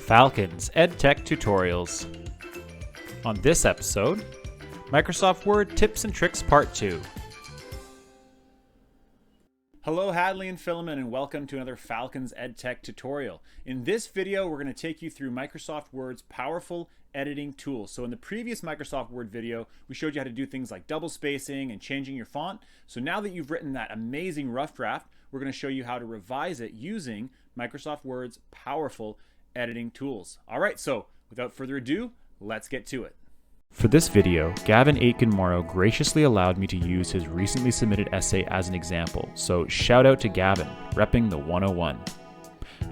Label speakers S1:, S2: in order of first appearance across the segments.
S1: Falcons EdTech Tutorials. On this episode, Microsoft Word Tips and Tricks Part 2. Hello Hadley and Philemon, and welcome to another Falcons EdTech tutorial. In this video, we're going to take you through Microsoft Word's powerful editing tools. So in the previous Microsoft Word video, we showed you how to do things like double spacing and changing your font. So now that you've written that amazing rough draft, we're going to show you how to revise it using Microsoft Word's powerful editing tools. All right, so without further ado, let's get to it. For this video, Gavin Aitken-Morrow graciously allowed me to use his recently submitted essay as an example, so shout out to Gavin, repping the 101.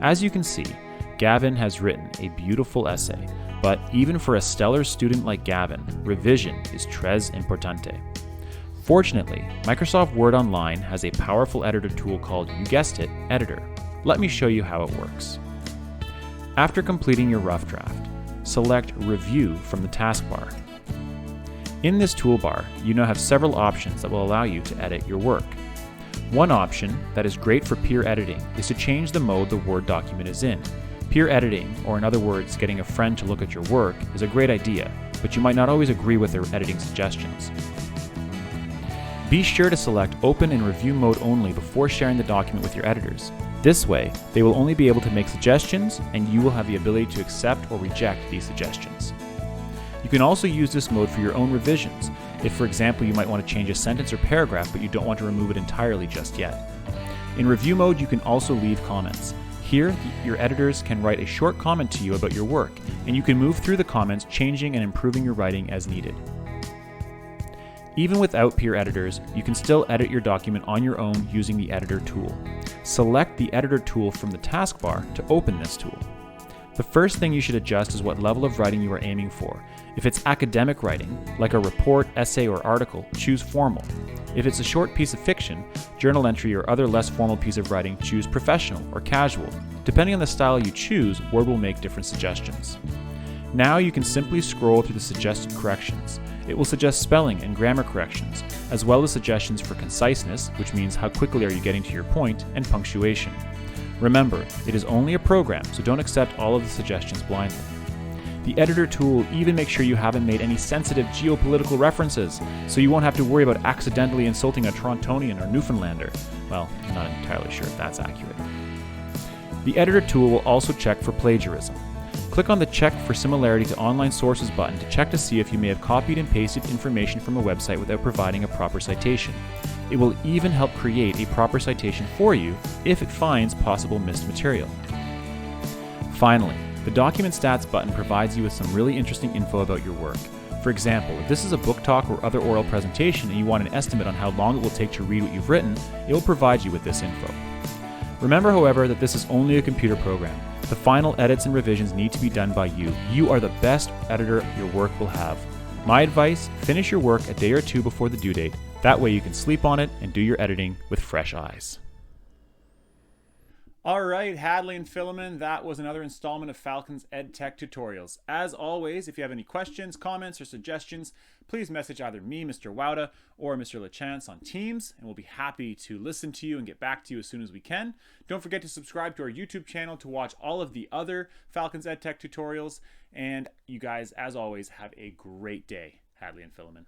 S1: As you can see, Gavin has written a beautiful essay, but even for a stellar student like Gavin, revision is tres importante. Fortunately, Microsoft Word Online has a powerful editor tool called, you guessed it, Editor. Let me show you how it works. After completing your rough draft, select Review from the taskbar. In this toolbar, you now have several options that will allow you to edit your work. One option that is great for peer editing is to change the mode the Word document is in. Peer editing, or in other words, getting a friend to look at your work, is a great idea, but you might not always agree with their editing suggestions. Be sure to select Open in Review mode only before sharing the document with your editors. This way, they will only be able to make suggestions, and you will have the ability to accept or reject these suggestions. You can also use this mode for your own revisions, if for example you might want to change a sentence or paragraph but you don't want to remove it entirely just yet. In review mode, you can also leave comments. Here, your editors can write a short comment to you about your work, and you can move through the comments, changing and improving your writing as needed. Even without peer editors, you can still edit your document on your own using the Editor tool. Select the Editor tool from the taskbar to open this tool. The first thing you should adjust is what level of writing you are aiming for. If it's academic writing, like a report, essay, or article, choose Formal. If it's a short piece of fiction, journal entry, or other less formal piece of writing, choose Professional or Casual. Depending on the style you choose, Word will make different suggestions. Now you can simply scroll through the suggested corrections. It will suggest spelling and grammar corrections, as well as suggestions for conciseness, which means how quickly are you getting to your point, and punctuation. Remember, it is only a program, so don't accept all of the suggestions blindly. The Editor tool will even make sure you haven't made any sensitive geopolitical references, so you won't have to worry about accidentally insulting a Torontonian or Newfoundlander. Well, I'm not entirely sure if that's accurate. The Editor tool will also check for plagiarism. Click on the Check for Similarity to Online Sources button to check to see if you may have copied and pasted information from a website without providing a proper citation. It will even help create a proper citation for you if it finds possible missed material. Finally, the Document Stats button provides you with some really interesting info about your work. For example, if this is a book talk or other oral presentation and you want an estimate on how long it will take to read what you've written, it will provide you with this info. Remember, however, that this is only a computer program. The final edits and revisions need to be done by you. You are the best editor your work will have. My advice, finish your work a day or two before the due date. That way you can sleep on it and do your editing with fresh eyes. All right, Hadley and Philemon, that was another installment of Falcons EdTech Tutorials. As always, if you have any questions, comments, or suggestions, please message either me, Mr. Wowda, or Mr. LaChance on Teams, and we'll be happy to listen to you and get back to you as soon as we can. Don't forget to subscribe to our YouTube channel to watch all of the other Falcons EdTech tutorials, and you guys, as always, have a great day. Hadley and Philemon.